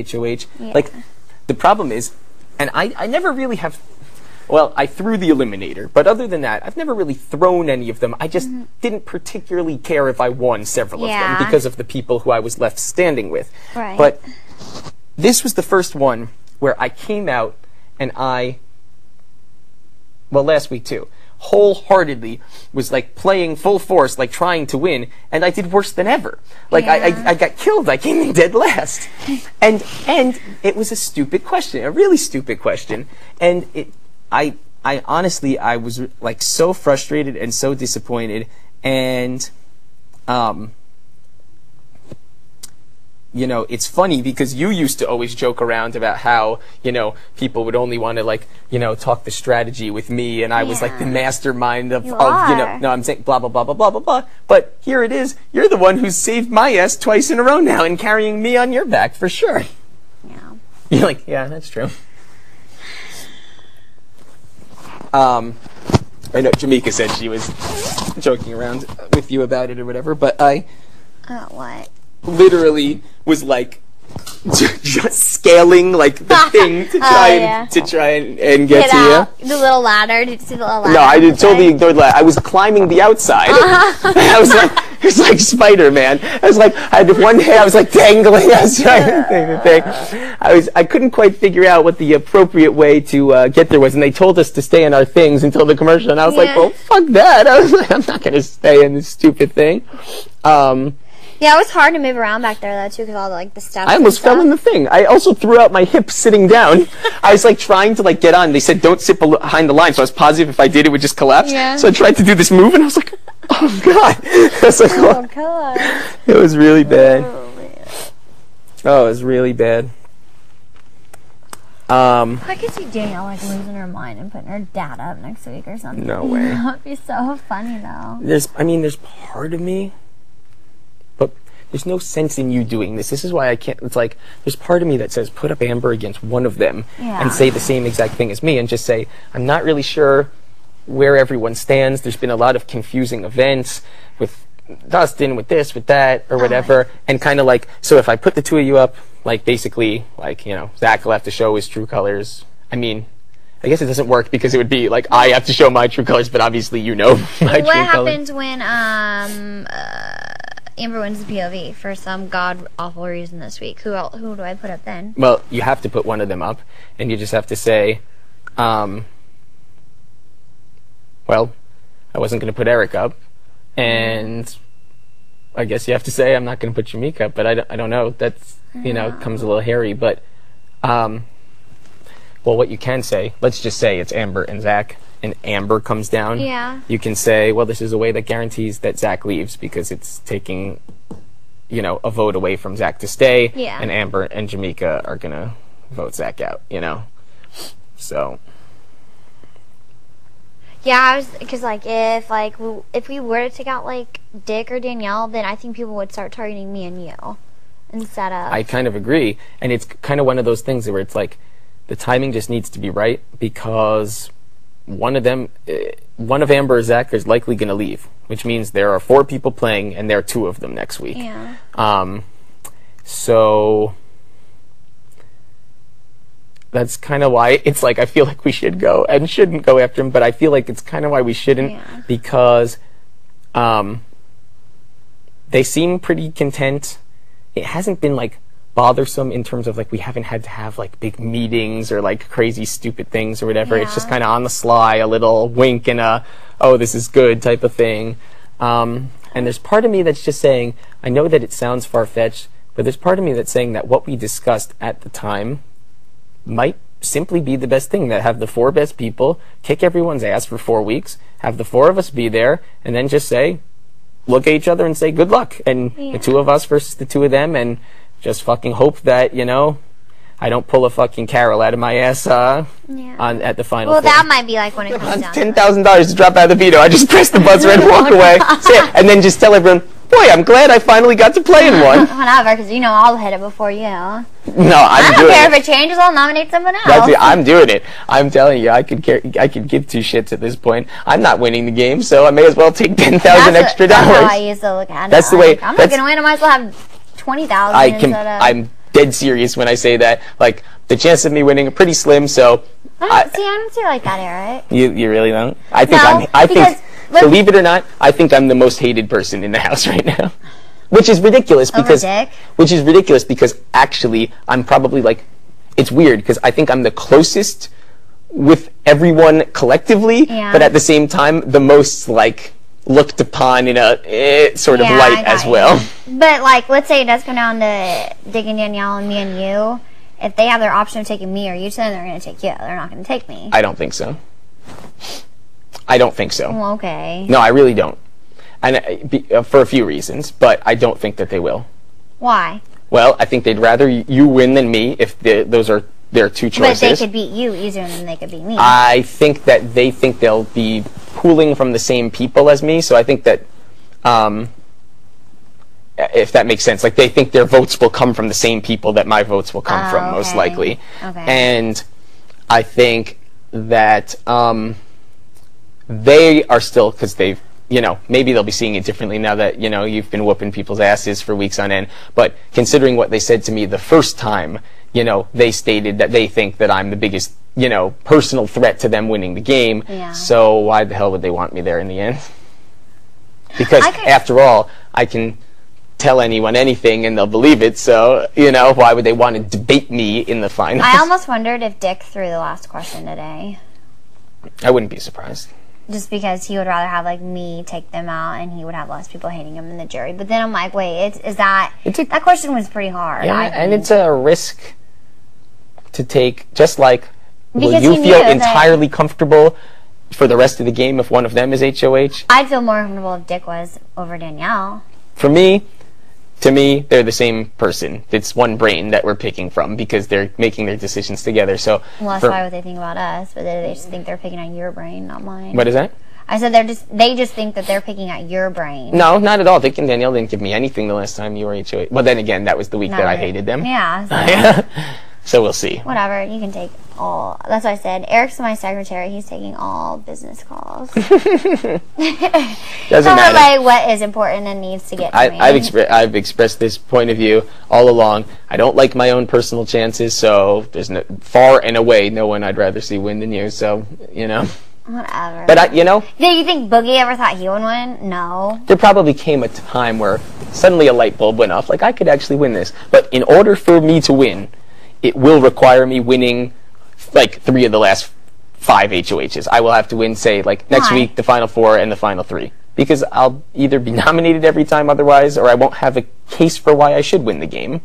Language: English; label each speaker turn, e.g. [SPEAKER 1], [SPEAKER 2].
[SPEAKER 1] HOH. Like, the problem is, and I never really have, well, I threw the eliminator, but other than that, I've never really thrown any of them. I just didn't particularly care if I won several of them because of the people who I was left standing with.
[SPEAKER 2] Right.
[SPEAKER 1] But this was the first one where I came out and well, last week too, wholeheartedly was like playing full force, like trying to win, and I did worse than ever. Like I got killed. I came in dead last, and it was a stupid question, a really stupid question, and I honestly I was like so frustrated and so disappointed, and you know, it's funny because you used to always joke around about how, you know, people would only want to, like, you know, talk the strategy with me, and I was like the mastermind of, you know, no, I'm saying blah, blah, blah, blah, blah, blah, blah. But here it is. You're the one who's saved my ass twice in a row now and carrying me on your back for sure.
[SPEAKER 2] Yeah.
[SPEAKER 1] You're like, yeah, that's true. I know Jameka said she was joking around with you about it or whatever, but
[SPEAKER 2] what?
[SPEAKER 1] Literally was like just scaling like the thing to try and get to you.
[SPEAKER 2] The little ladder. Did you see the little ladder?
[SPEAKER 1] No, I did totally ignore the ladder. I was climbing the outside. I was like, it was like Spider-Man. I was like, I had one hand. I was like dangling. I was trying to take the thing. I couldn't quite figure out what the appropriate way to get there was, and they told us to stay in our things until the commercial, and I was like, well, fuck that. I was like, I'm not gonna stay in this stupid thing.
[SPEAKER 2] Yeah, it was hard to move around back there, though, too, because all the stuff.
[SPEAKER 1] I almost fell in the thing. I also threw out my hips sitting down. I was, like, trying to, like, get on. They said don't sit behind the line, so I was positive if I did, it would just collapse. Yeah. So I tried to do this move, and I was like, oh, God. I was like,
[SPEAKER 2] oh, God.
[SPEAKER 1] It was really bad. Oh, it was really bad.
[SPEAKER 2] I could see Danielle, like, losing her mind and putting her dad up next week or something.
[SPEAKER 1] No way.
[SPEAKER 2] That would be so funny, though.
[SPEAKER 1] There's part of me, but there's no sense in you doing this. This is why I can't. It's like there's part of me that says put up Amber against one of them and say the same exact thing as me and just say I'm not really sure where everyone stands. There's been a lot of confusing events with Dustin, with this, with that, or whatever, and kind of like, so if I put the two of you up, like basically, like, you know, Zach will have to show his true colors. I mean, I guess it doesn't work because it would be like I have to show my true colors, but obviously you know my true colors. What
[SPEAKER 2] happens when Amber wins the POV for some god-awful reason this week? Who do I put up then?
[SPEAKER 1] Well, you have to put one of them up, and you just have to say, well, I wasn't going to put Eric up, and I guess you have to say I'm not going to put Jameka up, but I don't know. That's, you know, comes a little hairy, but, well, what you can say, let's just say it's Amber and Zach, and Amber comes down.
[SPEAKER 2] Yeah.
[SPEAKER 1] You can say, well, this is a way that guarantees that Zach leaves because it's taking, you know, a vote away from Zach to stay, and Amber and Jameka are going to vote Zach out, you know? So...
[SPEAKER 2] Yeah, because like if we were to take out like Dick or Danielle, then I think people would start targeting me and you instead of. I
[SPEAKER 1] kind of agree, and it's kind of one of those things where it's like the timing just needs to be right because one of Amber or Zach is likely going to leave, which means there are 4 people playing and there are 2 of them next week.
[SPEAKER 2] Yeah.
[SPEAKER 1] So. That's kind of why it's like I feel like we should go and shouldn't go after him, but I feel like it's kind of why we shouldn't because they seem pretty content. It hasn't been like bothersome in terms of like we haven't had to have like big meetings or like crazy stupid things or whatever. It's just kind of on the sly, a little wink and a oh this is good type of thing. And there's part of me that's just saying I know that it sounds far-fetched, but there's part of me that's saying that what we discussed at the time might simply be the best thing, that have the 4 best people kick everyone's ass for 4 weeks, have the 4 of us be there, and then just say, look at each other and say good luck, and the 2 of us versus the 2 of them, and just fucking hope that, you know, I don't pull a fucking Carol out of my ass at the final.
[SPEAKER 2] Well, that might be like when it comes down
[SPEAKER 1] $10,000 to drop out of the veto. I just press the buzzer and walk away, and then just tell everyone, boy, I'm glad I finally got to play in one.
[SPEAKER 2] Whatever, because you know I'll hit it before you.
[SPEAKER 1] No,
[SPEAKER 2] I don't care if it changes. I'll nominate someone else.
[SPEAKER 1] That's it. I'm doing it. I'm telling you, I could give 2 shits at this point. I'm not winning the game, so I may as well take $10,000 extra dollars.
[SPEAKER 2] That's how I used to look at it.
[SPEAKER 1] That's the way.
[SPEAKER 2] I'm not gonna win. I might as well have $20,000.
[SPEAKER 1] dead serious when I say that. Like, the chance of me winning are pretty slim, so...
[SPEAKER 2] I don't see like that, Eric.
[SPEAKER 1] You really don't? I think
[SPEAKER 2] No,
[SPEAKER 1] I think,
[SPEAKER 2] because-
[SPEAKER 1] believe it or not, I think I'm the most hated person in the house right now. Which is ridiculous because...
[SPEAKER 2] Dick?
[SPEAKER 1] Which is ridiculous because actually, I'm probably like... It's weird because I think I'm the closest with everyone collectively,
[SPEAKER 2] Yeah.
[SPEAKER 1] but at the same time, the most, like, looked upon in a sort of
[SPEAKER 2] Yeah, I
[SPEAKER 1] light
[SPEAKER 2] got
[SPEAKER 1] as
[SPEAKER 2] you.
[SPEAKER 1] well.
[SPEAKER 2] But, like, let's say it does come down to Dick and Danielle and me and you. If they have their option of taking me or you, then they're going to take you. They're not going to take me.
[SPEAKER 1] I don't think so. I don't think so.
[SPEAKER 2] Well, okay.
[SPEAKER 1] No, I really don't. And for a few reasons, but I don't think that they will.
[SPEAKER 2] Why?
[SPEAKER 1] Well, I think they'd rather you win than me if those are their two choices.
[SPEAKER 2] But they could beat you easier than they could beat me.
[SPEAKER 1] I think that they think they'll be pooling from the same people as me, so I think that, if that makes sense, like they think their votes will come from the same people that my votes will come from, most
[SPEAKER 2] okay.
[SPEAKER 1] likely.
[SPEAKER 2] Okay.
[SPEAKER 1] And I think that they are still, because they've, you know, maybe they'll be seeing it differently now that, you know, you've been whooping people's asses for weeks on end. But considering what they said to me the first time, you know, they stated that they think that I'm the biggest, you know, personal threat to them winning the game.
[SPEAKER 2] Yeah.
[SPEAKER 1] So why the hell would they want me there in the end? Because after all, I can tell anyone anything and they'll believe it. So, you know, why would they want to debate me in the finals?
[SPEAKER 2] I almost wondered if Dick threw the last question today.
[SPEAKER 1] I wouldn't be surprised.
[SPEAKER 2] Just because he would rather have, like, me take them out and he would have less people hating him in the jury. But then I'm like, wait, that question was pretty hard.
[SPEAKER 1] Yeah,
[SPEAKER 2] I
[SPEAKER 1] and
[SPEAKER 2] think.
[SPEAKER 1] it's a risk to take, just like, will
[SPEAKER 2] Because
[SPEAKER 1] you
[SPEAKER 2] he
[SPEAKER 1] feel
[SPEAKER 2] knew that-
[SPEAKER 1] entirely comfortable for the rest of the game if one of them is HOH?
[SPEAKER 2] I'd feel more comfortable if Dick was over Danielle.
[SPEAKER 1] For me, to me, they're the same person. It's one brain that we're picking from because they're making their decisions together. So,
[SPEAKER 2] Well, that's probably what they think about us, but they just think they're picking on your brain, not mine.
[SPEAKER 1] what is that?
[SPEAKER 2] I said they just think that they're picking at your brain.
[SPEAKER 1] No, not at all. Dick and Danielle didn't give me anything the last time you were HOH. Well, then again, that was the week
[SPEAKER 2] Not
[SPEAKER 1] that I
[SPEAKER 2] really.
[SPEAKER 1] hated them.
[SPEAKER 2] Yeah. So
[SPEAKER 1] So we'll see.
[SPEAKER 2] whatever, you can take all. That's what I said. Eric's my secretary. He's taking all business calls.
[SPEAKER 1] Doesn't
[SPEAKER 2] Cover,
[SPEAKER 1] matter.
[SPEAKER 2] like, what is important and needs to get to me.
[SPEAKER 1] I've expressed this point of view all along. I don't like my own personal chances, so there's far and away no one I'd rather see win than you. So, you know.
[SPEAKER 2] Whatever.
[SPEAKER 1] But you know,
[SPEAKER 2] Do you think Boogie ever thought he would win? No.
[SPEAKER 1] there probably came a time where suddenly a light bulb went off. Like, I could actually win this. But in order for me to win, it will require me winning, like, 3 of the last 5 HOHs. I will have to win, say, like, next
[SPEAKER 2] Why?
[SPEAKER 1] week, the final 4 and the final 3. Because I'll either be nominated every time otherwise, or I won't have a case for why I should win the game.